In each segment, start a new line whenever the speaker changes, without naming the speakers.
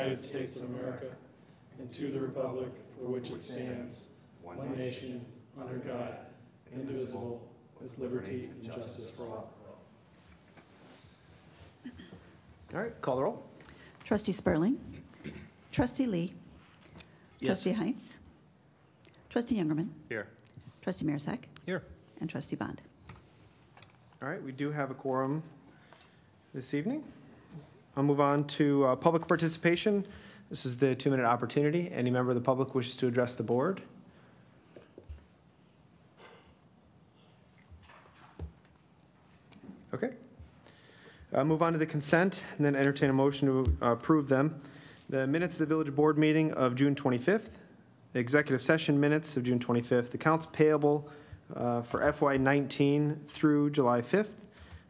United States of America and to the republic for which it stands, one nation, under God, indivisible, with liberty and justice for all.
All right, call the roll.
Trustee Spurling. Trustee Lee.
Yes.
Trustee Heinz. Trustee Youngerman.
Here.
Trustee Marisak.
Here.
And Trustee Bond.
All right, we do have a quorum this evening. I'll move on to public participation. This is the 2-minute opportunity. Any member of the public wishes to address the board? Okay. Move on to the consent and then entertain a motion to approve them. The minutes of the village board meeting of June 25th, the executive session minutes of June 25th, accounts payable for FY19 through July 5th,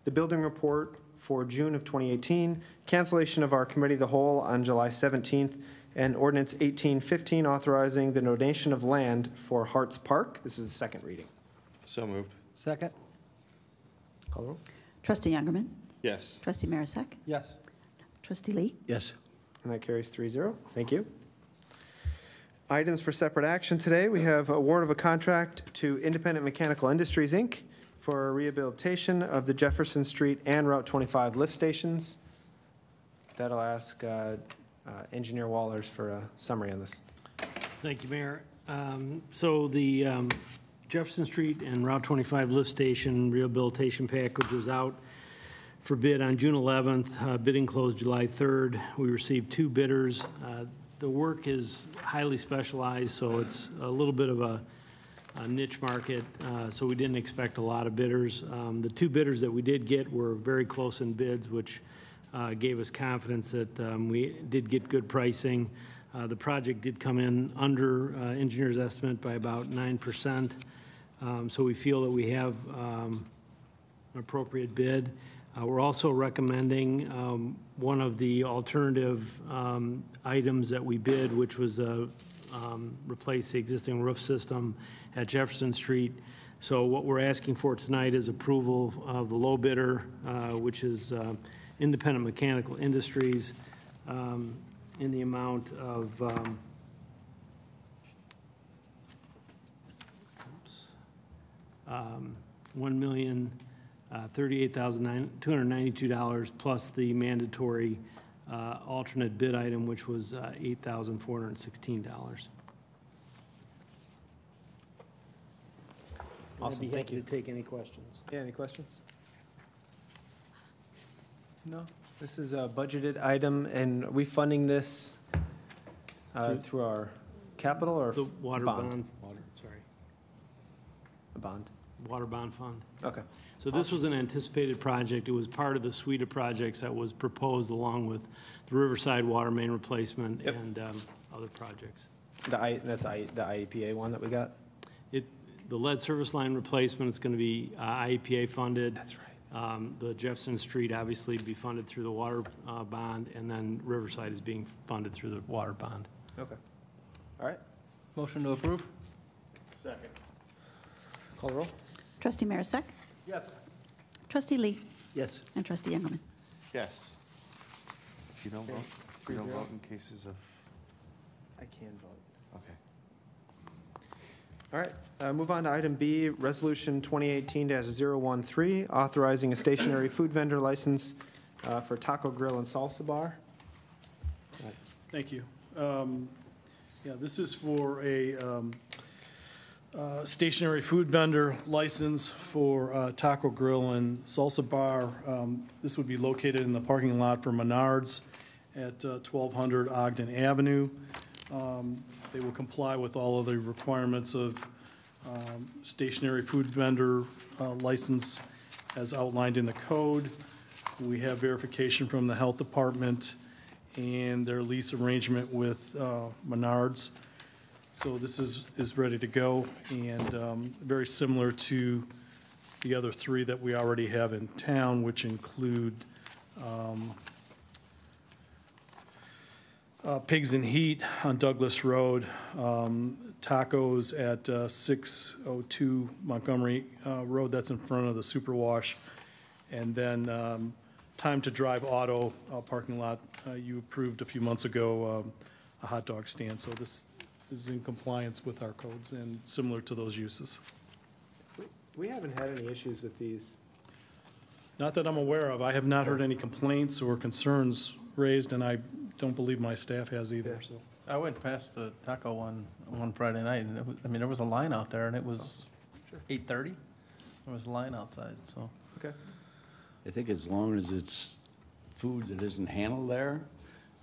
the building report for June of 2018, cancellation of our committee of the whole on July 17th, and ordinance 1815 authorizing the donation of land for Harts Park. This is the second reading.
So moved.
Second. Call the roll.
Trustee Youngerman.
Yes.
Trustee Marisak.
Yes.
Trustee Lee.
Yes. And that carries 3-0. Thank you. Items for separate action today. We have award of a contract to Independent Mechanical Industries, Inc. for rehabilitation of the Jefferson Street and Route 25 lift stations. That'll ask Engineer Wallers for a summary on this.
Thank you, Mayor. So the Jefferson Street and Route 25 lift station rehabilitation package was out for bid on June 11th. Bidding closed July 3rd. We received 2 bidders. The work is highly specialized, so it's a little bit of a niche market, so we didn't expect a lot of bidders. The 2 bidders that we did get were very close in bids, which gave us confidence that we did get good pricing. The project did come in under engineer's estimate by about 9%, so we feel that we have an appropriate bid. We're also recommending one of the alternative items that we bid, which was replace the existing roof system at Jefferson Street. So what we're asking for tonight is approval of the low bidder, which is Independent Mechanical Industries, in the amount of $1,038,292 plus the mandatory alternate bid item, which was $8,416.
Awesome,
I'd be
thank
happy
you.
to take any questions.
Yeah, any questions? No? This is a budgeted item, and are we funding this through our capital or
The water
bond?
sorry,
A bond?
water bond fund.
Okay.
So this was an anticipated project. It was part of the suite of projects that was proposed along with the Riverside water main replacement.
Yep.
And other projects.
That's the IEPA one that we got?
The lead service line replacement is going to be IEPA funded.
That's right.
The Jefferson Street obviously be funded through the water bond, and then Riverside is being funded through the water bond.
Okay. All right.
Motion to approve?
Second.
Call the roll.
Trustee Marisak.
Yes.
Trustee Lee.
Yes.
And Trustee Youngerman.
Yes. You don't vote? You don't
3-0.
vote in cases of,
I can vote.
okay.
All right, move on to item B, Resolution 2018-013, authorizing a stationary food vendor license for Taco Grill and Salsa Bar.
Thank you. Yeah, this is for a stationary food vendor license for Taco Grill and Salsa Bar. This would be located in the parking lot for Menards at 1200 Ogden Avenue. They will comply with all of the requirements of stationary food vendor license as outlined in the code. We have verification from the health department and their lease arrangement with Menards. So this is ready to go, and very similar to the other 3 that we already have in town, which include Pigs and Heat on Douglas Road, Tacos at 602 Montgomery Road, that's in front of the Superwash, and then Time to Drive Auto parking lot, you approved a few months ago a hot dog stand, so this is in compliance with our codes and similar to those uses.
We haven't had any issues with these.
Not that I'm aware of. I have not heard any complaints or concerns raised, and I don't believe my staff has either, so.
I went past the taco one Friday night, and there was a line out there, and it was 8:30. There was a line outside, so.
Okay.
I think as long as it's food that isn't handled there,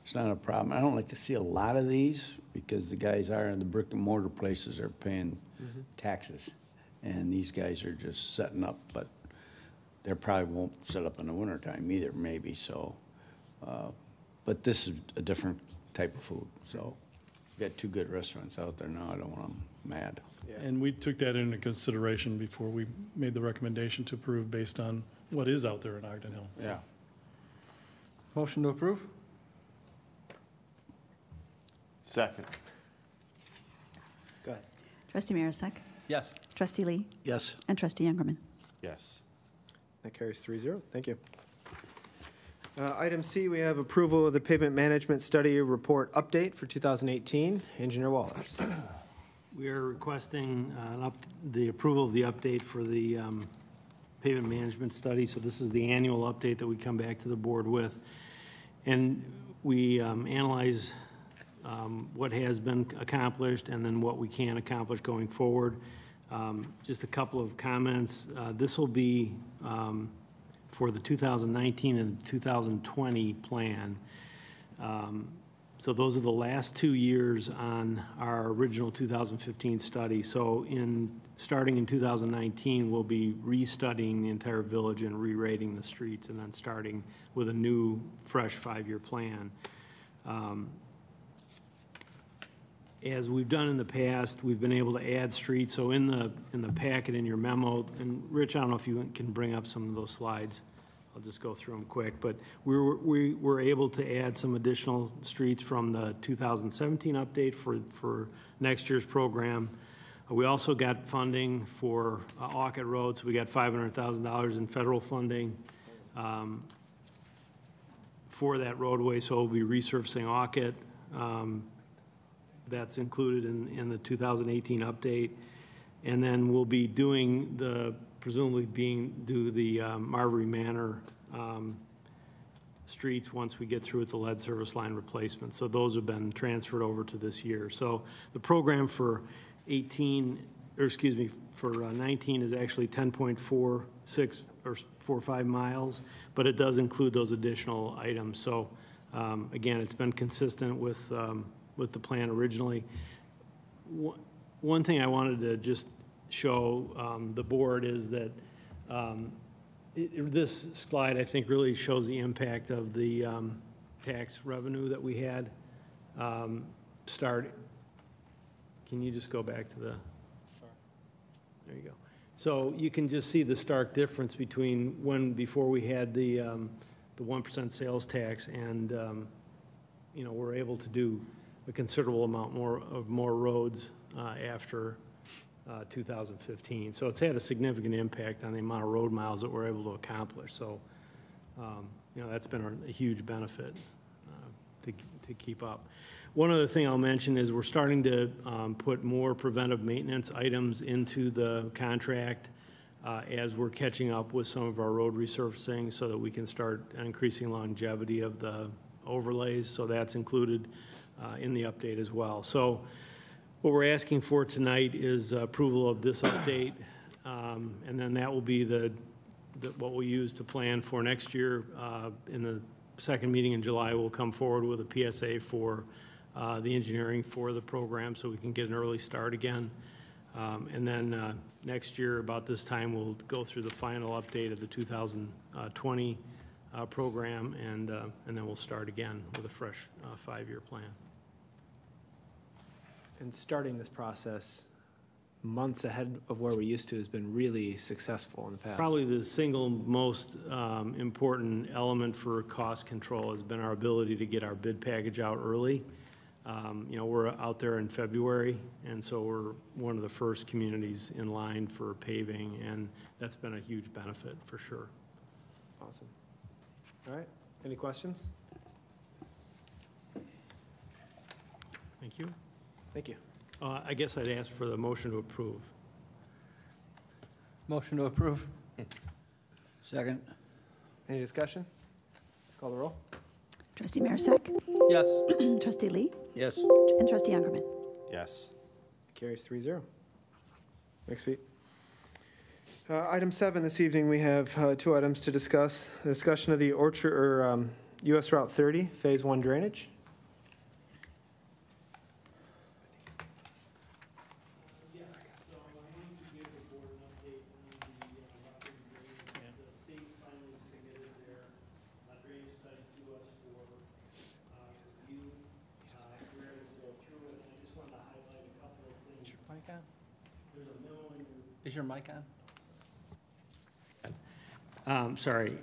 it's not a problem. I don't like to see a lot of these because the guys are in the brick and mortar places are paying taxes. And these guys are just setting up, but they probably won't set up in the wintertime either, maybe, so. But this is a different type of food, so. We got two good restaurants out there now. I don't want them mad.
And we took that into consideration before we made the recommendation to approve based on what is out there in Ogden Hill. so.
Yeah.
Motion to approve?
Second.
Go ahead.
Trustee Marisak,
Yes.
Trustee Lee,
Yes.
and Trustee Youngerman.
Yes.
That carries 3-0. Thank you. Item C, we have approval of the pavement management study report update for 2018. Engineer Wallers.
We are requesting the approval of the update for the pavement management study. So this is the annual update that we come back to the board with. And we analyze what has been accomplished and then what we can accomplish going forward. Just a couple of comments. This will be for the 2019 and 2020 plan. So those are the last 2 years on our original 2015 study. So starting in 2019, we'll be restudying the entire village and re-rating the streets and then starting with a new, fresh 5-year plan. As we've done in the past, we've been able to add streets. So in the packet in your memo, and Rich, I don't know if you can bring up some of those slides. I'll just go through them quick, but we were able to add some additional streets from the 2017 update for next year's program. We also got funding for Orchid Road, so we got $500,000 in federal funding for that roadway, so we'll be resurfacing Orchid. That's included in the 2018 update. And then we'll be doing presumably do the Marbury Manor streets once we get through with the lead service line replacement. So those have been transferred over to this year. So the program for 19 is actually 10.46 or 45 miles, but it does include those additional items. So again, it's been consistent with the plan originally. One thing I wanted to just show the board is that this slide, I think, really shows the impact of the tax revenue that we had. Can you just go back to the, there you go. So you can just see the stark difference between before we had the 1% sales tax and, we're able to do a considerable amount more roads after 2015. So it's had a significant impact on the amount of road miles that we're able to accomplish. So, that's been a huge benefit to keep up. One other thing I'll mention is we're starting to put more preventive maintenance items into the contract as we're catching up with some of our road resurfacing so that we can start increasing longevity of the overlays. So that's included in the update as well. So what we're asking for tonight is approval of this update, and then that will be what we'll use to plan for next year. In the second meeting in July, we'll come forward with a PSA for the engineering for the program so we can get an early start again. And then next year, about this time, we'll go through the final update of the 2020 program, and then we'll start again with a fresh 5-year plan.
And starting this process months ahead of where we used to has been really successful in the past.
Probably the single most important element for cost control has been our ability to get our bid package out early. We're out there in February, and so we're one of the first communities in line for paving, and that's been a huge benefit for sure.
Awesome. All right, any questions?
Thank you.
Thank you.
I guess I'd ask for the motion to approve.
Motion to approve?
Second?
Any discussion? Call the roll.
Trustee Marisak.
Yes.
Trustee Lee.
Yes.
And Trustee Youngerman.
Yes.
Carries 3-0. Thanks, Pete. Item 7 this evening, we have 2 items to discuss. The discussion of the Orchard, or US Route 30, Phase 1 drainage.
Yes, so I wanted to give the board an update on the Rockford drainage. The state finally submitted their drainage study to us for review. We're going to go through it, and I just wanted to highlight a couple of things.
Mic on?
There's a memo in your
Is your mic on?
Sorry.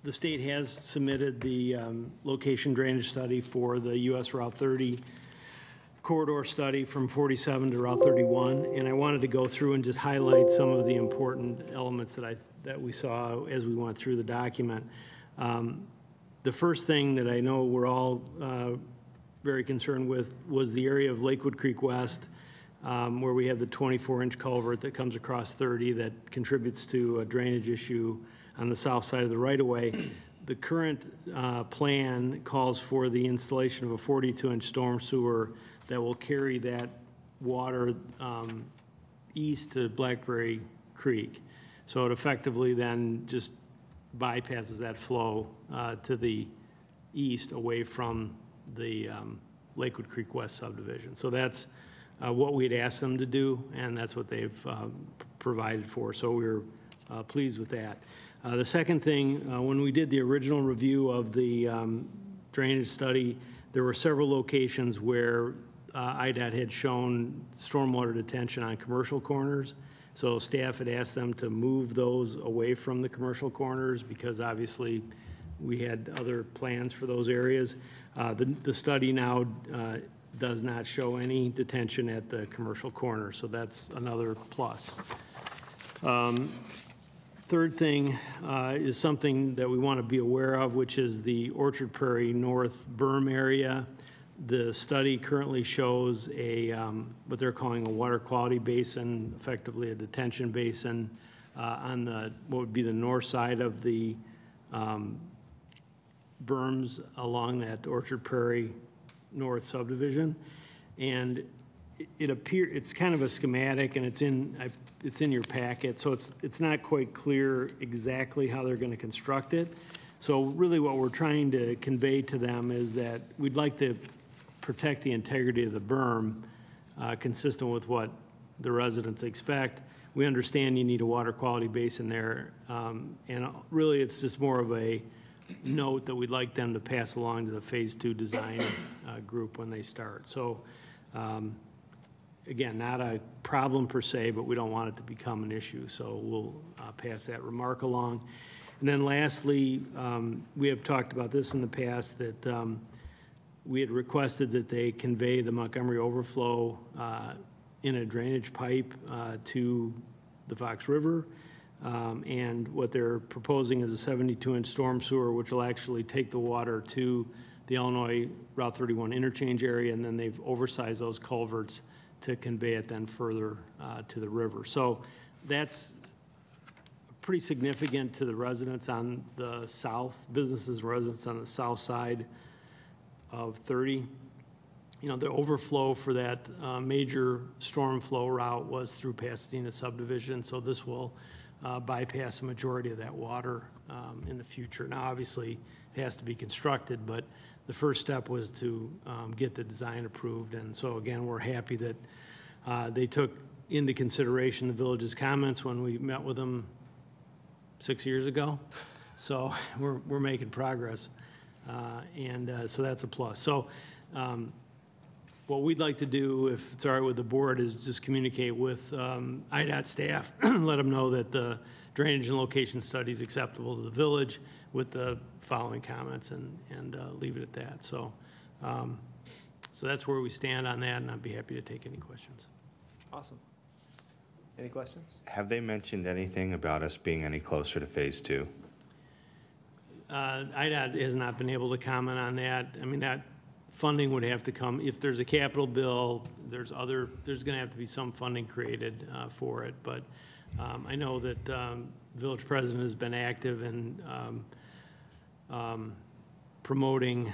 The state has submitted the location drainage study for the US Route 30 corridor study from 47 to Route 31, and I wanted to go through and just highlight some of the important elements that we saw as we went through the document. The first thing that I know we're all very concerned with was the area of Lakewood Creek West, where we have the 24-inch culvert that comes across 30 that contributes to a drainage issue on the south side of the right-of-way. The current plan calls for the installation of a 42-inch storm sewer that will carry that water east to Blackberry Creek. So it effectively then just bypasses that flow to the east away from the Lakewood Creek West subdivision. So that's what we had asked them to do, and that's what they've provided for. So we're pleased with that. The second thing, when we did the original review of the drainage study, there were several locations where IDOT had shown stormwater detention on commercial corners. So staff had asked them to move those away from the commercial corners because obviously we had other plans for those areas. The study now does not show any detention at the commercial corner, so that's another plus. Third thing is something that we want to be aware of, which is the Orchard Prairie North berm area. The study currently shows a what they're calling a water quality basin, effectively a detention basin, on the what would be the north side of the berms along that Orchard Prairie North subdivision. And it's kind of a schematic, and it's in your packet, so it's not quite clear exactly how they're going to construct it. So really what we're trying to convey to them is that we'd like to protect the integrity of the berm, consistent with what the residents expect. We understand you need a water quality basin there, and really it's just more of a note that we'd like them to pass along to the Phase 2 design group when they start. So again, not a problem per se, but we don't want it to become an issue, so we'll pass that remark along. And then lastly, we have talked about this in the past, that we had requested that they convey the Montgomery overflow in a drainage pipe to the Fox River. And what they're proposing is a 72-inch storm sewer, which will actually take the water to the Illinois Route 31 interchange area, and then they've oversized those culverts to convey it then further to the river. So that's pretty significant to the residents on the south, businesses and residents on the south side of 30. You know, the overflow for that major storm flow route was through Pasadena subdivision, so this will bypass a majority of that water in the future. Now, obviously, it has to be constructed, but the first step was to get the design approved. And so, again, we're happy that they took into consideration the village's comments when we met with them 6 years ago. So we're making progress, and so that's a plus. So what we'd like to do, if it's all right with the board, is just communicate with IDOT staff, let them know that the drainage and location study is acceptable to the village with the following comments, and leave it at that. So, so that's where we stand on that, and I'd be happy to take any questions.
Awesome. Any questions?
Have they mentioned anything about us being any closer to Phase 2?
IDOT has not been able to comment on that. I mean, that funding would have to come, if there's a capital bill, there's going to have to be some funding created for it. But I know that village president has been active in promoting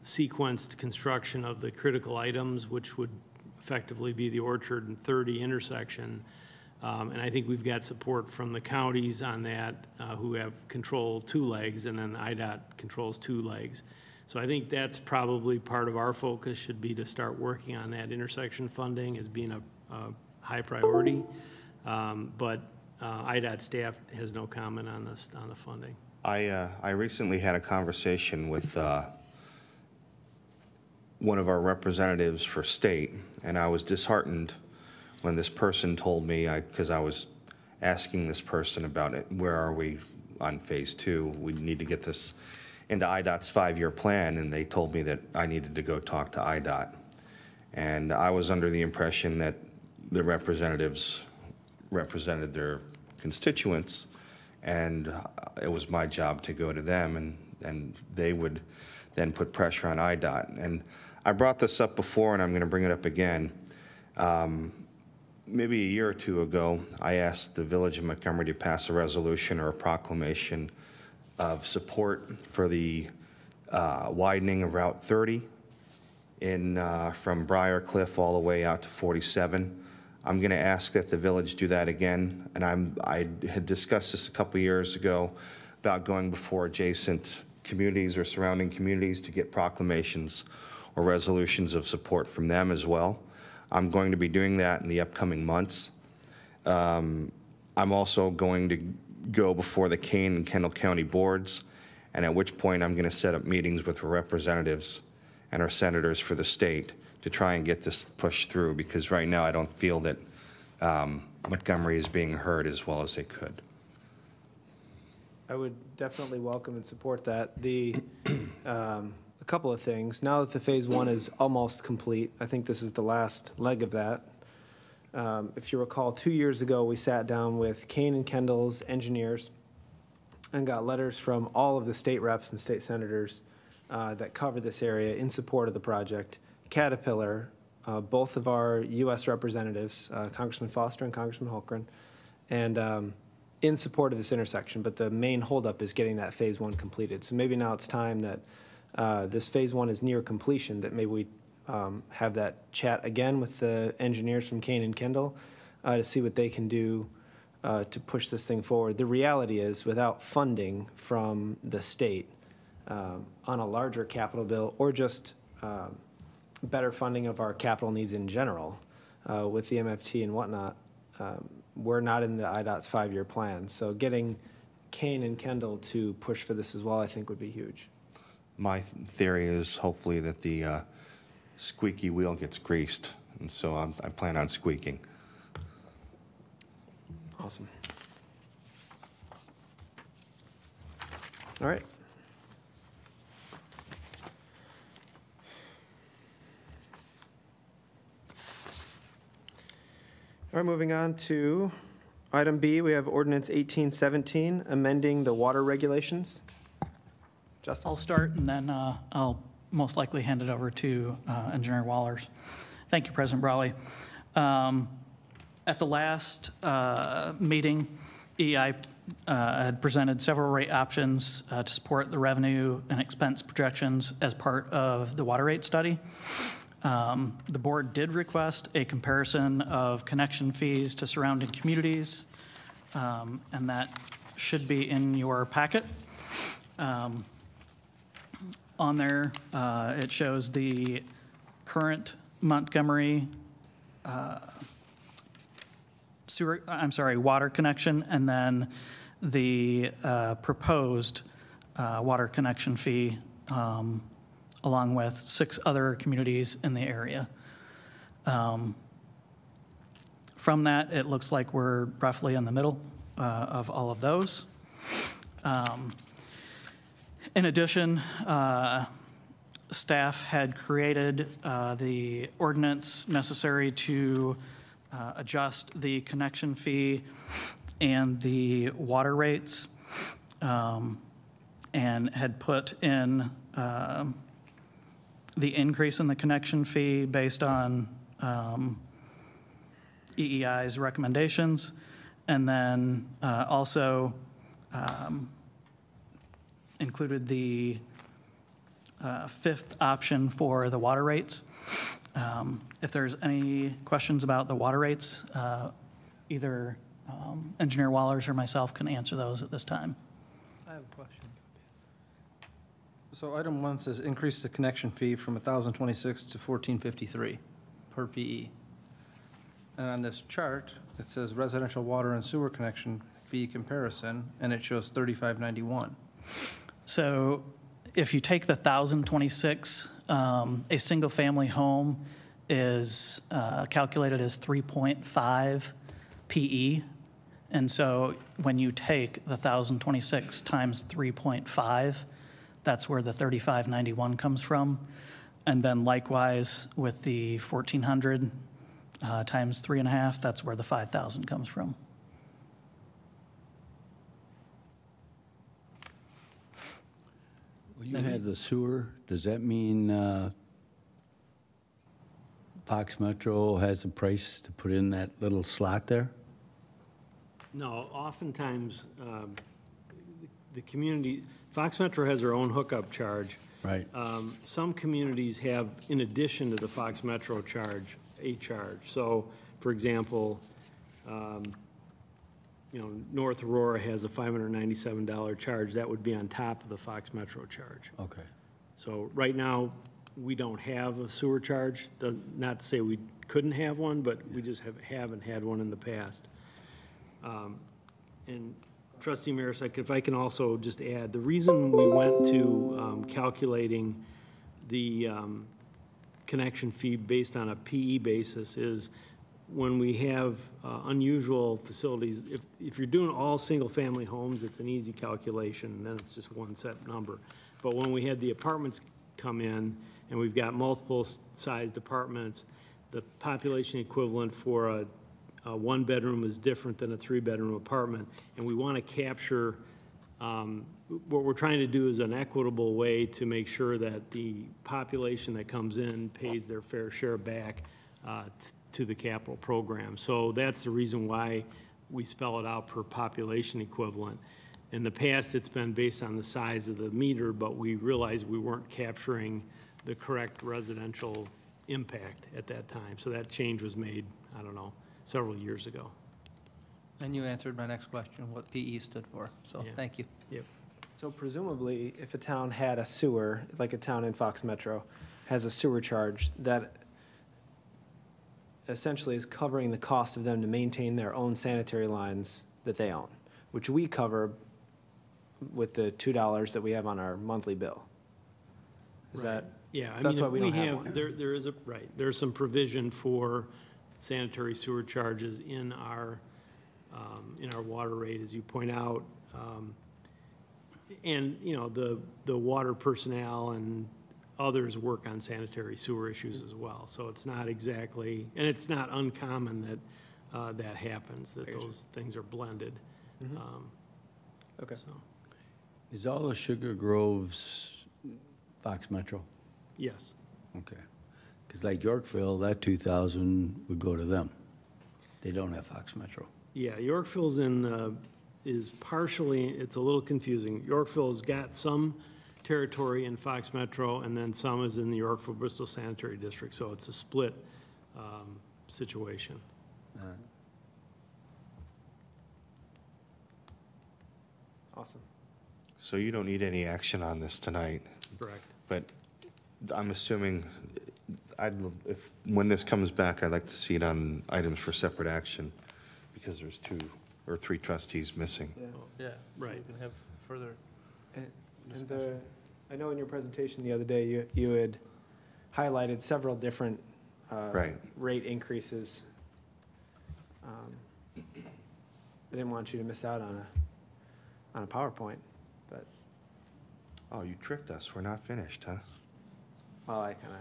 sequenced construction of the critical items, which would effectively be the Orchard and 30 intersection. And I think we've got support from the counties on that, who have control 2 legs, and then IDOT controls 2 legs. So I think that's probably part of our focus, should be to start working on that intersection funding as being a high priority. But IDOT staff has no comment on this, on the funding.
I recently had a conversation with one of our representatives for state, and I was disheartened when this person told me, because I was asking this person about it, where are we on phase 2? We need to get this into IDOT's 5-year plan, and they told me that I needed to go talk to IDOT. And I was under the impression that the representatives represented their constituents, and it was my job to go to them, and they would then put pressure on IDOT. And I brought this up before, and I'm going to bring it up again. Maybe a year or 2 ago, I asked the Village of Montgomery to pass a resolution or a proclamation of support for the widening of Route 30 from Briar Cliff all the way out to 47. I'm going to ask that the village do that again. And I had discussed this a couple years ago about going before adjacent communities or surrounding communities to get proclamations or resolutions of support from them as well. I'm going to be doing that in the upcoming months. I'm also going to go before the Kane and Kendall County boards, and at which point I'm going to set up meetings with our representatives and our senators for the state to try and get this pushed through, because right now I don't feel that Montgomery is being heard as well as they could.
I would definitely welcome and support that. A couple of things. Now that the phase 1 is almost complete, I think this is the last leg of that. If you recall, 2 years ago, we sat down with Kane and Kendall's engineers and got letters from all of the state reps and state senators that cover this area in support of the project. Caterpillar, both of our U.S. representatives, Congressman Foster and Congressman Holmgren, and in support of this intersection. But the main holdup is getting that phase 1 completed. So maybe now it's time that this phase 1 is near completion, that maybe we have that chat again with the engineers from Kane and Kendall to see what they can do to push this thing forward. The reality is, without funding from the state on a larger capital bill, or just better funding of our capital needs in general with the MFT and whatnot, we're not in the IDOT's 5-year plan. So getting Kane and Kendall to push for this as well, I think, would be huge.
My theory is hopefully that the squeaky wheel gets greased, and so I plan on squeaking.
Awesome. All right. All right, moving on to item B, we have ordinance 1817, amending the water regulations. Justin?
I'll start, and then I'll most likely hand it over to Engineer Wallers. Thank you, President Brawley. At the last meeting, EI had presented several rate options to support the revenue and expense projections as part of the water rate study. The board did request a comparison of connection fees to surrounding communities, and that should be in your packet. On there, it shows the current Montgomery water connection, and then the proposed water connection fee, along with 6 other communities in the area. From that, it looks like we're roughly in the middle of all of those. In addition, staff had created the ordinance necessary to adjust the connection fee and the water rates. and had put in the increase in the connection fee based on EEI's recommendations, and then also included the fifth option for the water rates. If there's any questions about the water rates, either Engineer Wallers or myself can answer those at this time.
I have a question. So item 1 says increase the connection fee from 1,026 to 1,453 per PE. And on this chart, it says residential water and sewer connection fee comparison, and it shows 3591.
So if you take the 1,026, a single-family home is calculated as 3.5 PE. And so when you take the 1,026 times 3.5, that's where the 3591 comes from. And then likewise with the 1,400 times 3.5, that's where the 5,000 comes from.
Well, you had the sewer. Does that mean Fox Metro has a price to put in that little slot there?
No, oftentimes, the community, Fox Metro has their own hookup charge.
Right.
Some communities have, in addition to the Fox Metro charge, a charge. So, for example, North Aurora has a $597 charge. That would be on top of the Fox Metro charge.
Okay.
So right now, we don't have a sewer charge. Not to say we couldn't have one, but we just haven't had one in the past. And Trustee Marisak, if I can also just add, the reason we went to calculating the connection fee based on a PE basis is when we have unusual facilities, if you're doing all single-family homes, it's an easy calculation, and then it's just one set number. But when we had the apartments come in, and we've got multiple sized apartments, the population equivalent for a one-bedroom is different than a three-bedroom apartment, and we want to capture, what we're trying to do is an equitable way to make sure that the population that comes in pays their fair share back to the capital program. So that's the reason why we spell it out per population equivalent. In the past, it's been based on the size of the meter, but we realized we weren't capturing the correct residential impact at that time. So that change was made, I don't know, several years ago.
And you answered my next question, what PE stood for, so
Yeah.
thank you.
Yep.
So presumably, if a town had a sewer, like a town in Fox Metro, has a sewer charge, that essentially is covering the cost of them to maintain their own sanitary lines that they own, which we cover with the $2 that we have on our monthly bill. Is
Right.
that?
Yeah, I
So that's
mean,
why we don't have one.
there is there's some provision for sanitary sewer charges in our water rate, as you point out. And, the water personnel and others work on sanitary sewer issues as well. So it's not exactly, and it's not uncommon that that happens, that those things are blended.
Okay.
So,
Is all the Sugar Groves Fox Metro?
yes.
Okay. Because like Yorkville, that 2,000 would go to them. They don't have Fox Metro.
Yeah, Yorkville's is partially, it's a little confusing. Yorkville's got some territory in Fox Metro, and then some is in the Yorkville-Bristol Sanitary District, so it's a split situation.
Awesome.
So you don't need any action on this tonight,
Correct.
but I'm assuming, when this comes back, I'd like to see it on items for separate action, because there's 2 or 3 trustees missing.
Yeah.
Right.
We can have further
And I know in your presentation the other day, you had highlighted several different
Right.
rate increases. I didn't want you to miss out on a PowerPoint, but,
Oh, you tricked us. We're not finished, huh?
well, I kind of.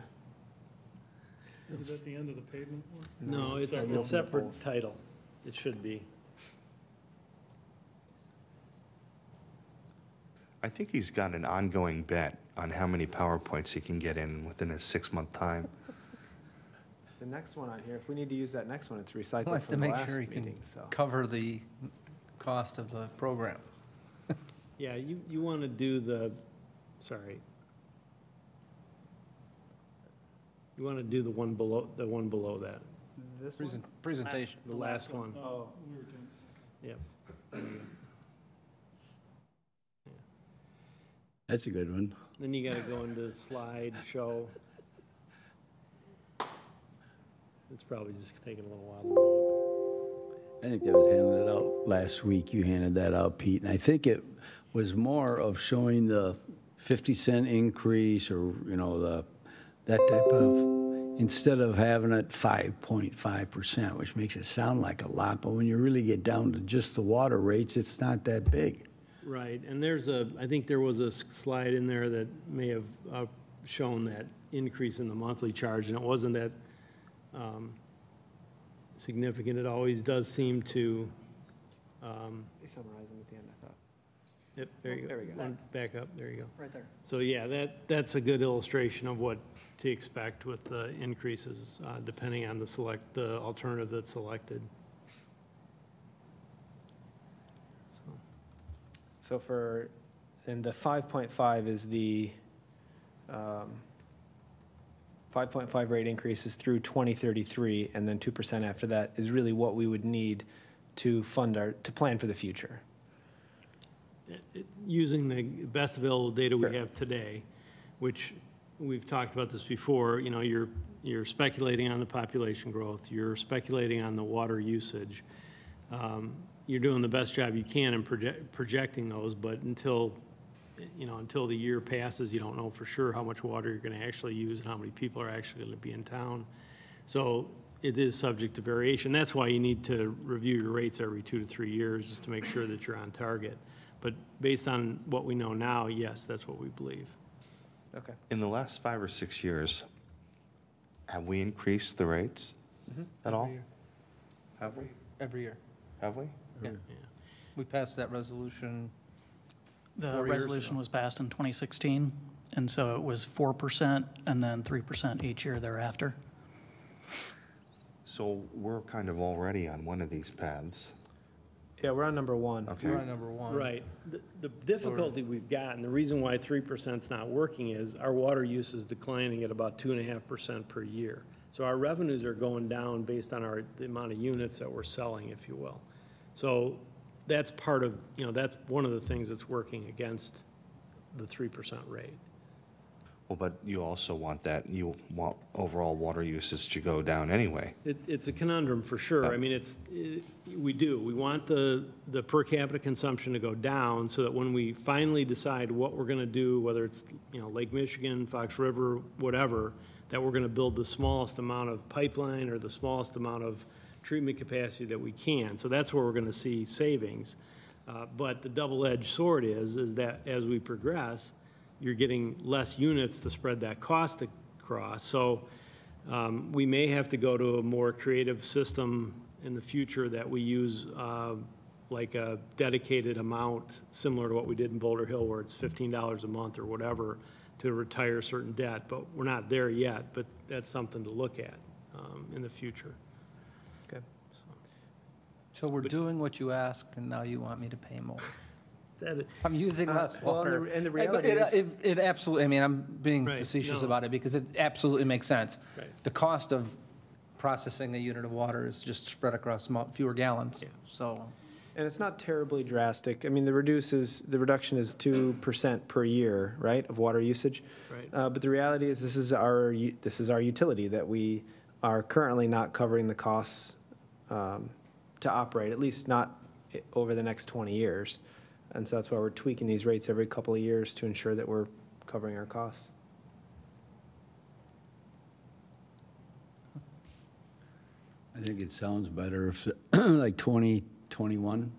Is it at the end of the pavement one?
No, it's
Sorry,
a
open
separate
poll.
title. It should be.
I think he's got an ongoing bet on how many PowerPoints he can get in within a 6-month time.
The next one on here, if we need to use that next one, it's recycled
Wants to
from the
make
last
sure he can
meeting, so.
cover the cost of the program.
Yeah, you want to do the, sorry. You want to do the one below that,
This one?
Presentation.
the last one.
Oh,
Yep.
That's a good one.
Then you got to go into slide show. It's probably just taking a little while to load.
I think that was handed out last week. You handed that out, Pete. And I think it was more of showing the 50-cent increase or, that type of, instead of having it 5.5%, which makes it sound like a lot. But when you really get down to just the water rates, it's not that big.
Right, and I think there was a slide in there that may have shown that increase in the monthly charge, and it wasn't that significant. It always does seem to,
they summarize them at the end, I thought.
yep, there you go.
There we go.
One back up, there you go.
Right there.
So, yeah, that's a good illustration of what to expect with the increases, depending on the alternative that's selected.
So and the 5.5 is the 5.5 rate increases through 2033, and then 2% after that is really what we would need to to plan for the future.
Using the best available data we
Sure.
have today, which we've talked about this before, you're speculating on the population growth, you're speculating on the water usage. You're doing the best job you can in projecting those, but until the year passes, you don't know for sure how much water you're going to actually use and how many people are actually going to be in town. So it is subject to variation. That's why you need to review your rates every 2 to 3 years just to make sure that you're on target. But based on what we know now, yes, that's what we believe.
Okay.
In the last 5 or 6 years, have we increased the rates at all? Have we?
Every year.
Have we?
Yeah.
Yeah.
We passed that resolution.
The
4 years
resolution
ago.
was passed in 2016, and so it was 4% and then 3% each year thereafter.
So we're kind of already on one of these paths.
Yeah, we're on number 1.
Okay.
We're on number 1.
Right. The difficulty we've got, and the reason why 3% is not working is our water use is declining at about 2.5% per year. So our revenues are going down based on the amount of units that we're selling, if you will. So that's part of, that's one of the things that's working against the 3% rate.
Well, but you also you want overall water usage to go down anyway.
It's a conundrum for sure. I mean, we do. We want the per capita consumption to go down so that when we finally decide what we're going to do, whether it's, Lake Michigan, Fox River, whatever, that we're going to build the smallest amount of pipeline or the smallest amount of treatment capacity that we can. So that's where we're going to see savings. But the double-edged sword is that as we progress, you're getting less units to spread that cost across. So we may have to go to a more creative system in the future that we use like a dedicated amount similar to what we did in Boulder Hill where it's $15 a month or whatever to retire certain debt. But we're not there yet, but that's something to look at in the future.
Okay.
So we're doing what you asked, and now you want me to pay more.
That,
I'm using less
well,
water.
and the
But
reality is-
it absolutely, I mean, I'm being
Right,
facetious
no.
about it because it absolutely makes sense.
Right.
The cost of processing a unit of water is just spread across fewer gallons,
Yeah.
so.
And it's not terribly drastic. I mean, the reduction is 2% per year, right, of water usage.
Right.
But the reality is this is our utility that we are currently not covering the costs to operate, at least not over the next 20 years. And so that's why we're tweaking these rates every couple of years to ensure that we're covering our costs.
I think it sounds better if, like 2021,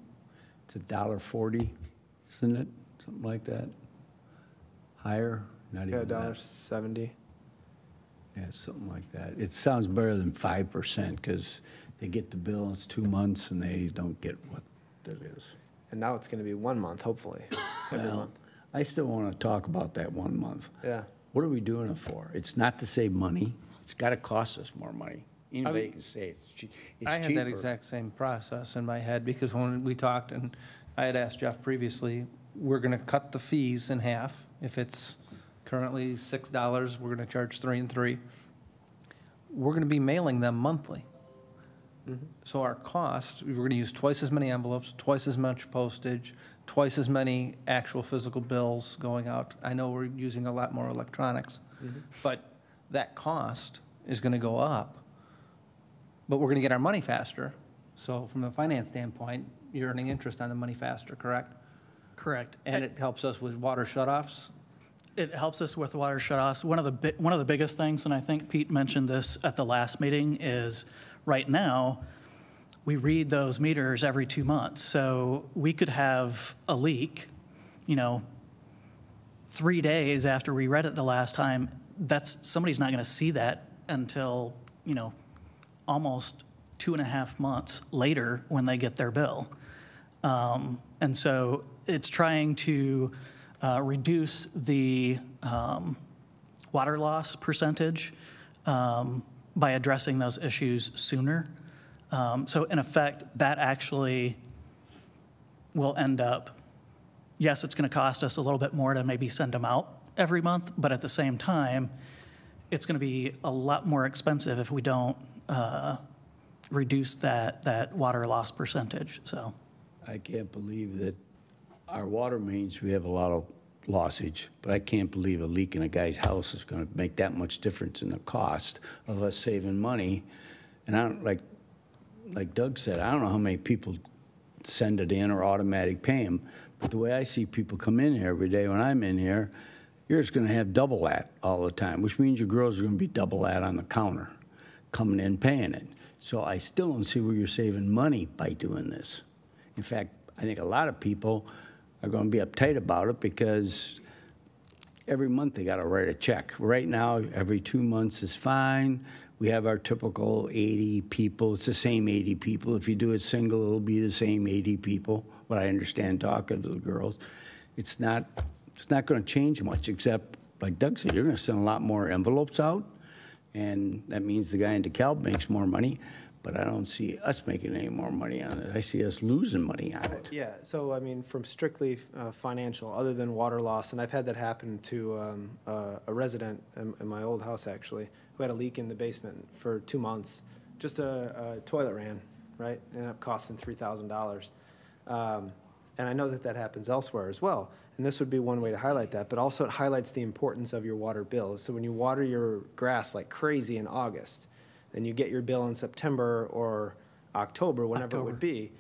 it's $1.40, isn't it? Something like that? Higher? Not
Yeah,
even that.
$1.70.
Yeah, something like that. It sounds better than 5% because they get the bill, it's 2 months, and they don't get what that is.
And now it's going to be 1 month, hopefully, every
Well,
month.
I still want to talk about that 1 month.
Yeah.
What are we doing it for? It's not to save money. It's got to cost us more money. Anybody can say it's cheaper.
I had that exact same process in my head, because when we talked, and I had asked Jeff previously, we're going to cut the fees in half. If it's currently $6, we're going to charge 3 and 3. We're going to be mailing them monthly. So our cost, we're going to use twice as many envelopes, twice as much postage, twice as many actual physical bills going out. I know we're using a lot more electronics, but that cost is going to go up. But we're going to get our money faster. So from a finance standpoint, you're earning interest on the money faster, correct?
Correct.
And it helps us with water shutoffs?
It helps us with water shutoffs. One of the biggest things, and I think Pete mentioned this at the last meeting, is right now we read those meters every 2 months. So we could have a leak, 3 days after we read it the last time. Somebody's not going to see that until, almost 2.5 months later when they get their bill. And so it's trying to reduce the water loss percentage by addressing those issues sooner. So in effect, that actually will end up, yes, it's going to cost us a little bit more to maybe send them out every month, but at the same time, it's going to be a lot more expensive if we don't reduce that water loss percentage. So
I can't believe that our water mains, we have a lot of lossage, but I can't believe a leak in a guy's house is going to make that much difference in the cost of us saving money. And I don't, like Doug said, I don't know how many people send it in or automatic pay them, but the way I see people come in here every day when I'm in here, you're just going to have double that all the time, which means your girls are going to be double that on the counter, coming in paying it. So I still don't see where you're saving money by doing this. In fact, I think a lot of people are going to be uptight about it because every month they got to write a check. Right now, every 2 months is fine. We have our typical 80 people. It's the same 80 people. If you do it single, it'll be the same 80 people. What I understand talking to the girls, it's not going to change much, except, like Doug said, you're going to send a lot more envelopes out, and that means the guy in DeKalb makes more money, but I don't see us making any more money on it. I see us losing money on it.
Yeah, so I mean, from strictly financial, other than water loss, and I've had that happen to a resident in my old house, actually, who had a leak in the basement for 2 months. Just a toilet ran, right? Ended up costing $3,000. And I know that happens elsewhere as well. And this would be one way to highlight that, but also it highlights the importance of your water bill. So when you water your grass like crazy in August, then you get your bill in September or October, whenever it would be,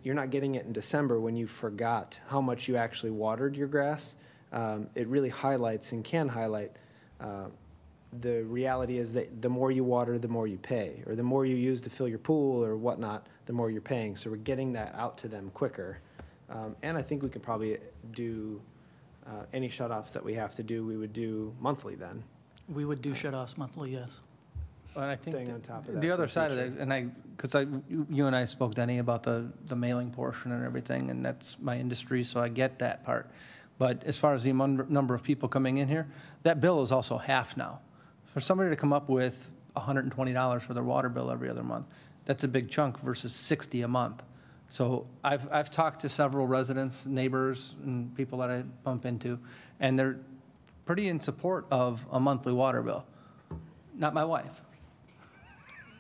you're not getting it in December when you forgot how much you actually watered your grass. It really highlights and can highlight the reality is that the more you water, the more you pay, or the more you use to fill your pool or whatnot, the more you're paying. So we're getting that out to them quicker. And I think we could probably do any shutoffs that we have to do, we would do monthly then.
we would do shut-offs monthly, yes.
Well, I think
Staying on top of that
the
for
other
the
side of
future.
it, and because you and I spoke, Denny, about the mailing portion and everything, and that's my industry, so I get that part. But as far as the number of people coming in here, that bill is also half now. For somebody to come up with $120 for their water bill every other month, that's a big chunk versus $60 a month. So I've talked to several residents, neighbors, and people that I bump into, and they're pretty in support of a monthly water bill. Not my wife.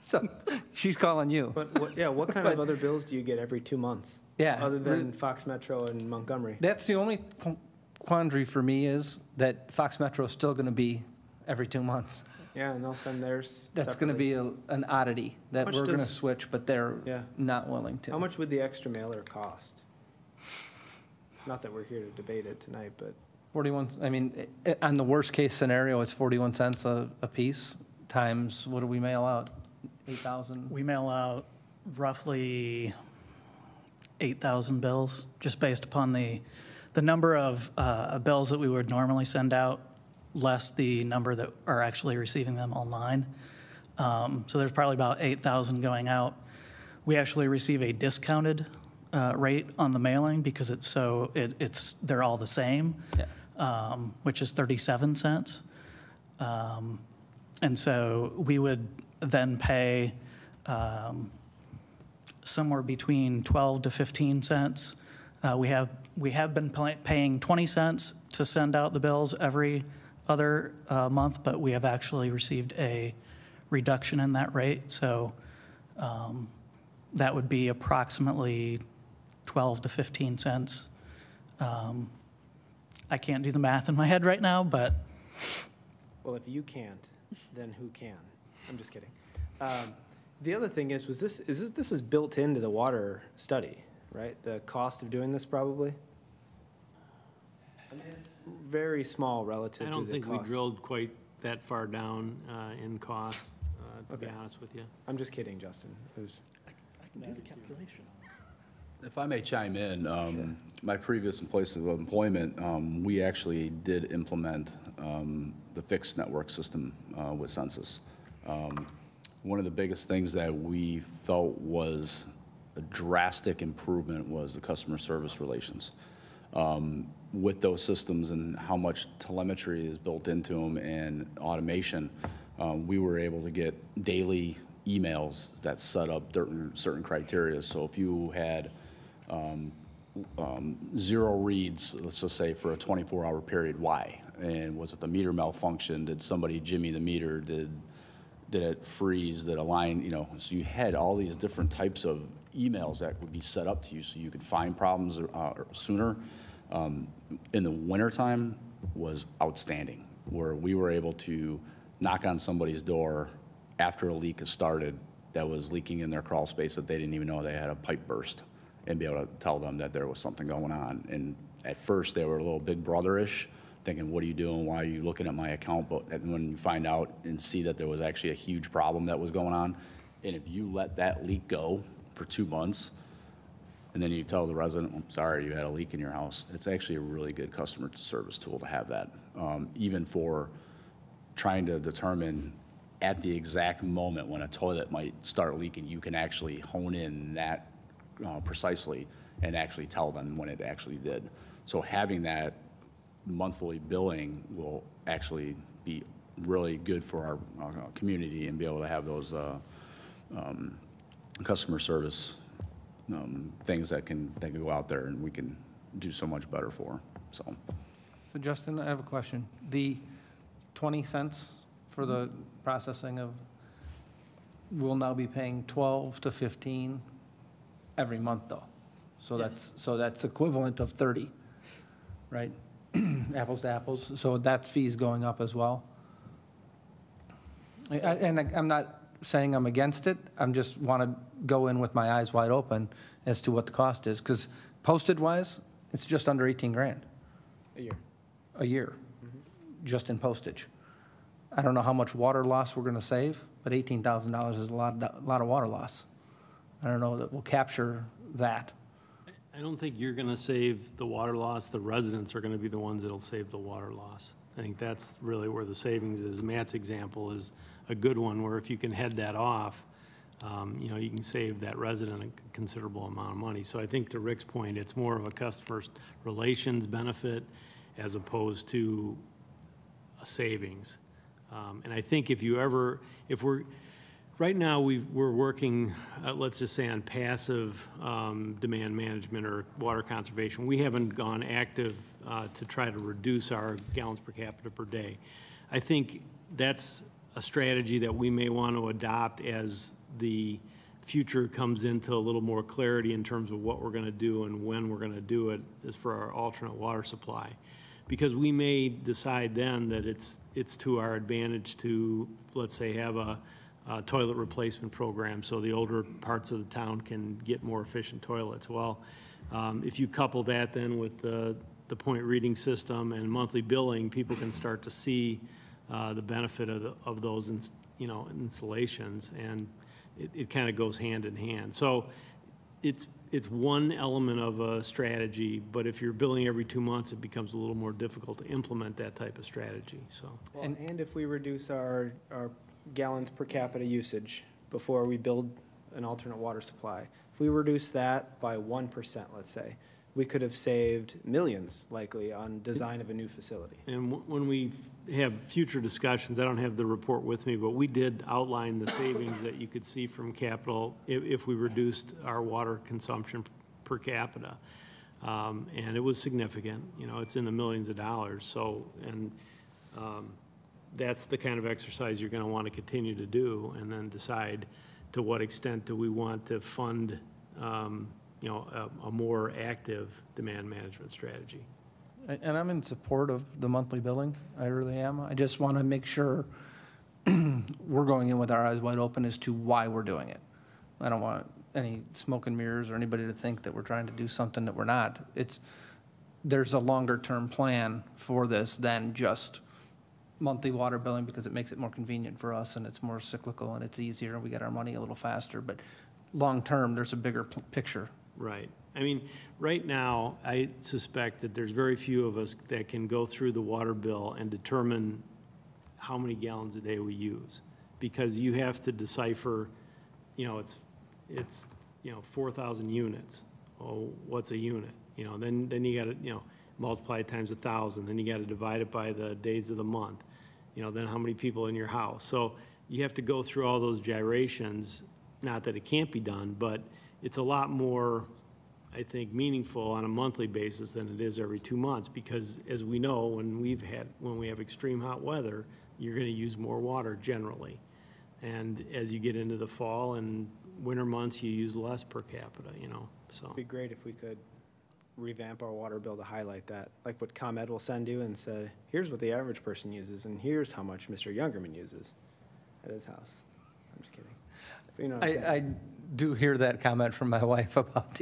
So she's calling you.
But what kind of other bills do you get every 2 months?
Yeah.
Other than Fox Metro and Montgomery?
That's the only quandary for me, is that Fox Metro is still going to be every 2 months.
Yeah, and they'll send theirs
That's going to be an oddity that
Much
we're going to
does-
switch, but they're
Yeah.
not willing to.
How much would the extra mailer cost? Not that we're here to debate it tonight, but
41, I mean, on the worst case scenario, it's 41 cents a piece times, what do we mail out? 8,000?
We mail out roughly 8,000 bills, just based upon the number of bills that we would normally send out, less the number that are actually receiving them online. So there's probably about 8,000 going out. We actually receive a discounted rate on the mailing because they're all the same, which is 37 cents. And so we would then pay somewhere between 12 to 15 cents. We have been paying 20 cents to send out the bills every other month, but we have actually received a reduction in that rate. So that would be approximately 12 to 15 cents. I can't do the math in my head right now, but
Well, if you can't, then who can? I'm just kidding. The other thing is this is built into the water study, right? The cost of doing this probably? I mean, it's very small relative
I
to
don't
the
think we
cost.
drilled quite that far down in cost, to be
Okay.
honest with you.
I'm just kidding, Justin. It was,
If I may chime in, my previous place of employment, we actually did implement the fixed network system with Census. One of the biggest things that we felt was a drastic improvement was the customer service relations. With those systems and how much telemetry is built into them and automation, we were able to get daily emails that set up certain criteria. So if you had 0 reads, let's just say for a 24-hour period, why? And was it the meter malfunction? Did somebody jimmy the meter? Did it freeze? Did a line, so you had all these different types of emails that would be set up to you so you could find problems sooner. In the wintertime was outstanding, where we were able to knock on somebody's door after a leak has started that was leaking in their crawl space that they didn't even know they had a pipe burst, and be able to tell them that there was something going on. And at first, they were a little big brother-ish, thinking, what are you doing? Why are you looking at my account? But when you find out and see that there was actually a huge problem that was going on, and if you let that leak go for 2 months, and then you tell the resident, I'm sorry, you had a leak in your house, it's actually a really good customer service tool to have that. Even for trying to determine at the exact moment when a toilet might start leaking, you can actually hone in that precisely and actually tell them when it actually did. So having that monthly billing will actually be really good for our community and be able to have those customer service things that can go out there and we can do so much better for. So
Justin, I have a question. The 20 cents for the processing of, we'll now be paying 12 to 15 every month, though. So that's equivalent of 30, right? Apples to apples. So that fee's going up as well. And I'm not saying I'm against it. I'm just want to go in with my eyes wide open as to what the cost is, because postage-wise, it's just under 18 grand
a year.
a year, just in postage. I don't know how much water loss we're going to save, but $18,000 is a lot of water loss. I don't know that we'll capture that.
I don't think you're going to save the water loss. The residents are going to be the ones that'll save the water loss. I think that's really where the savings is. Matt's example is a good one, where if you can head that off, you can save that resident a considerable amount of money. So I think to Rick's point, it's more of a customer relations benefit as opposed to a savings. And I think right now we're working, let's just say on passive demand management or water conservation. We haven't gone active to try to reduce our gallons per capita per day. I think that's a strategy that we may want to adopt as the future comes into a little more clarity in terms of what we're going to do and when we're going to do it, is for our alternate water supply. Because we may decide then that it's to our advantage to, let's say, have a toilet replacement program so the older parts of the town can get more efficient toilets. Well, if you couple that then with the point reading system and monthly billing, people can start to see the benefit of those installations, and it kind of goes hand in hand. So it's one element of a strategy, but if you're billing every 2 months, it becomes a little more difficult to implement that type of strategy. So,
Well, and if we reduce our gallons per capita usage before we build an alternate water supply, if If we reduce that by 1%, let's say, we could have saved millions likely on design of a new facility.
And when we have future discussions, I don't have the report with me, but we did outline the savings that you could see from capital if we reduced our water consumption per capita. And it was significant, you know, it's in the millions of dollars. So, and that's the kind of exercise you're going to want to continue to do, and then decide to what extent do we want to fund, you know, a more active demand management strategy.
And I'm in support of the monthly billing. I really am. I just want to make sure we're going in with our eyes wide open as to why we're doing it. I don't want any smoke and mirrors or anybody to think that we're trying to do something that we're not. There's a longer-term plan for this than just monthly water billing, because it makes it more convenient for us and it's more cyclical and it's easier and we get our money a little faster. But long-term, there's a bigger picture.
Right. I mean, right now, I suspect that there's very few of us that can go through the water bill and determine how many gallons a day we use, because you have to decipher, you know, it's you know, 4,000 units. Oh, what's a unit? You know, then you got to, you know, multiply it times 1,000. Then you got to divide it by the days of the month. You know, then how many people in your house? So you have to go through all those gyrations. Not that it can't be done, but it's a lot more, I think, meaningful on a monthly basis than it is every 2 months, because as we know, when we have extreme hot weather, you're going to use more water generally. And as you get into the fall and winter months, you use less per capita, you know, so.
It'd be great if we could revamp our water bill to highlight that, like what ComEd will send you and say, here's what the average person uses, and here's how much Mr. Youngerman uses at his house. I'm just kidding. But you know what I'm saying.
I do hear that comment from my wife about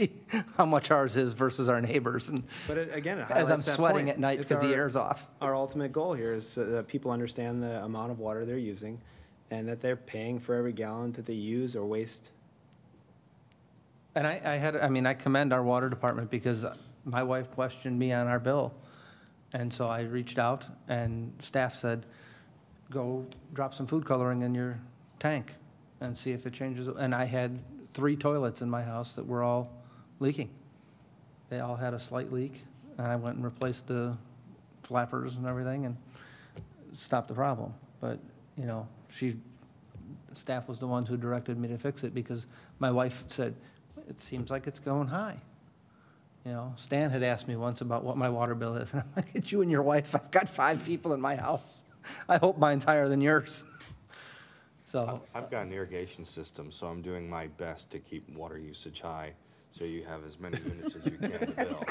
how much ours is versus our neighbors. And
But again, it
as I'm
highlights that
sweating
point.
at night
It's
because the
our-
air's off.
Our ultimate goal here is that people understand the amount of water they're using and that they're paying for every gallon that they use or waste.
And I commend our water department, because my wife questioned me on our bill. And so I reached out and staff said, go drop some food coloring in your tank and see if it changes. And I had 3 toilets in my house that were all leaking. They all had a slight leak, and I went and replaced the flappers and everything and stopped the problem. But, you know, staff was the one who directed me to fix it, because my wife said, it seems like it's going high. You know, Stan had asked me once about what my water bill is, and I'm like, it's you and your wife. I've got 5 people in my house. I hope mine's higher than yours. So
I've got an irrigation system, so I'm doing my best to keep water usage high, so you have as many units as you can to bill.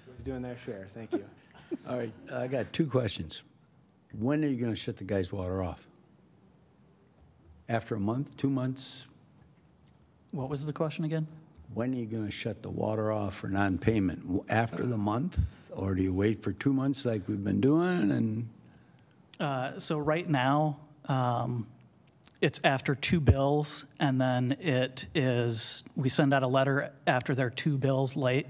Who's doing their share? Thank you.
All right, I got 2 questions. When are you going to shut the guy's water off? After a month, 2 months?
What was the question again?
When are you going to shut the water off for non-payment? After the month, or do you wait for 2 months like we've been doing? And
So right now, it's after 2 bills, and then we send out a letter after they're 2 bills late.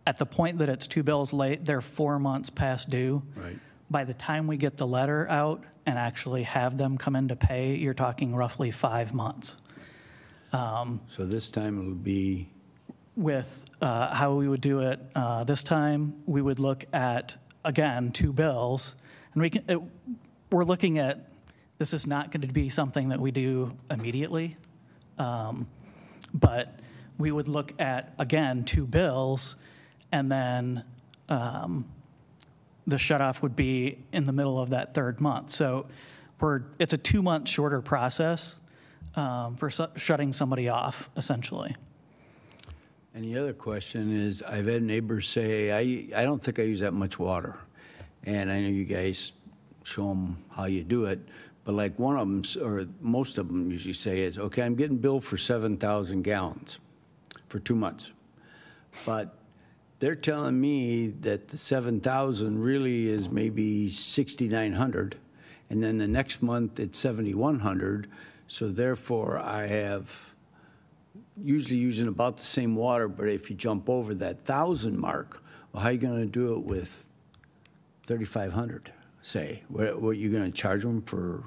At the point that it's 2 bills late, they're 4 months past due.
Right.
By the time we get the letter out and actually have them come in to pay, you're talking roughly 5 months.
So this time it'll be,
With how we would do it this time, we would look at, again, 2 bills. And we're looking at, this is not going to be something that we do immediately. But we would look at, again, 2 bills, and then the shutoff would be in the middle of that 3rd month. So it's a 2-month shorter process for shutting somebody off, essentially.
and the other question is, I've had neighbors say, I don't think I use that much water. And I know you guys show them how you do it, but like one of them, or most of them usually say is, okay, I'm getting billed for 7,000 gallons for 2 months. But they're telling me that the 7,000 really is maybe 6,900, and then the next month it's 7,100. So therefore, I have usually using about the same water, but if you jump over that 1,000 mark, well, how are you going to do it with 3,500, say? What you going to charge them for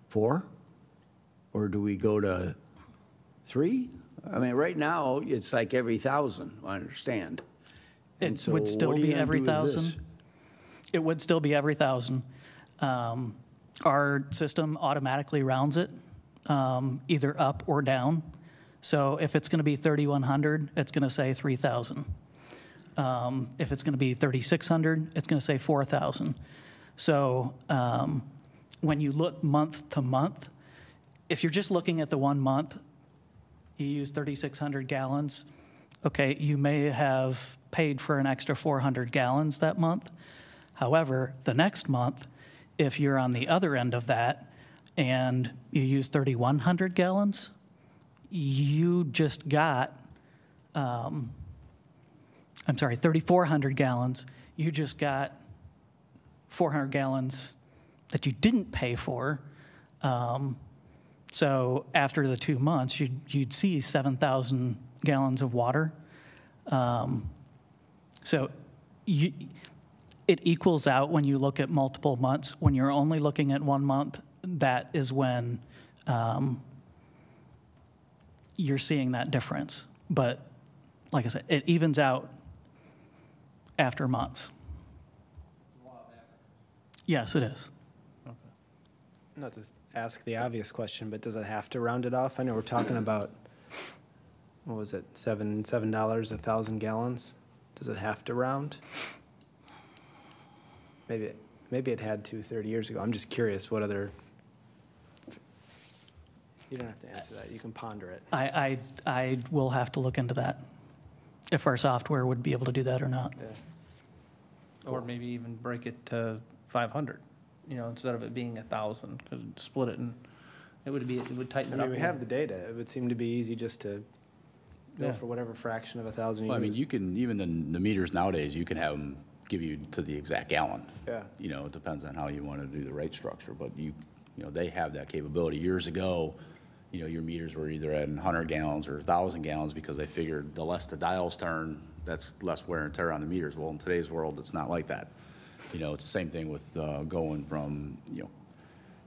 4? Or do we go to 3? I mean, right now, it's like every 1,000, I understand. And
It
so
would still
what are you
be
gonna
every
do with this?
1,000. It would still be every 1,000. Our system automatically rounds it, either up or down. So if it's going to be 3,100, it's going to say 3,000. If it's going to be 3,600, it's going to say 4,000. So when you look month to month, if you're just looking at the 1 month, you use 3,600 gallons, okay, you may have paid for an extra 400 gallons that month. However, the next month, if you're on the other end of that and you use 3,100 gallons, you just got, 3,400 gallons, you just got 400 gallons that you didn't pay for. So after the 2 months, you'd see 7,000 gallons of water. So it equals out when you look at multiple months. When you're only looking at 1 month, that is when you're seeing that difference. But like I said, it evens out after months. Yes, it is.
Not to ask the obvious question, but does it have to round it off? I know we're talking about, what was it, $7 a 1,000 gallons? Does it have to round? Maybe it had to 30 years ago. I'm just curious what other, you don't have to answer that. You can ponder it.
I will have to look into that, if our software would be able to do that or not.
Yeah.
Or maybe even break it to 500, instead of it being 1,000, because split it and it would tighten
I
it up.
mean, we have the data. It would seem to be easy just to go
Yeah.
for whatever fraction of 1,000 you
Well, I mean,
use.
you can, even the meters nowadays, you can have them give you to the exact gallon.
Yeah.
It depends on how you want to do the rate structure, but they have that capability. Years ago, your meters were either at 100 gallons or 1,000 gallons because they figured the less the dials turn, that's less wear and tear on the meters. Well, in today's world, it's not like that. It's the same thing with going from,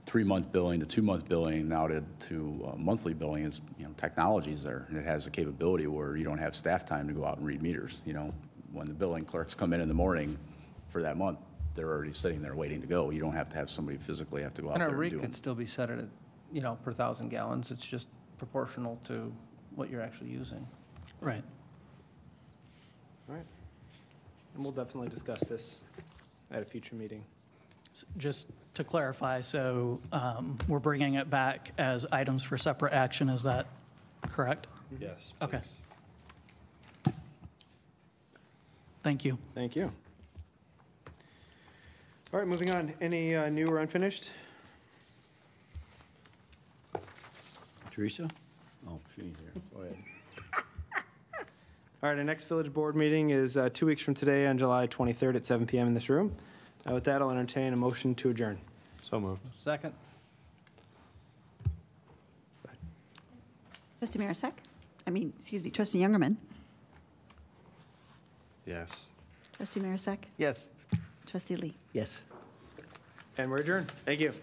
3-month billing to 2-month billing now to monthly billing is, technology's there. And it has the capability where you don't have staff time to go out and read meters. When the billing clerks come in the morning for that month, they're already sitting there waiting to go. You don't have to have somebody physically have to go out
And
there
our
and
rate
do them.
could still be set at, per 1,000 gallons. It's just proportional to what you're actually using.
Right.
All right. And we'll definitely discuss this at a future meeting.
Just to clarify, so we're bringing it back as items for separate action, is that correct?
Yes,
Okay.
please.
Thank you.
Thank you. All right, moving on. Any new or unfinished?
Teresa? Oh, she ain't here. Go ahead.
All right, our next village board meeting is 2 weeks from today on July 23rd at 7 PM in this room. With that, I'll entertain a motion to adjourn.
So moved.
Second?
Trustee Marisak? Trustee Youngerman?
Yes.
Trustee Marisak?
Yes.
Trustee Lee?
Yes.
And we're adjourned. Thank you.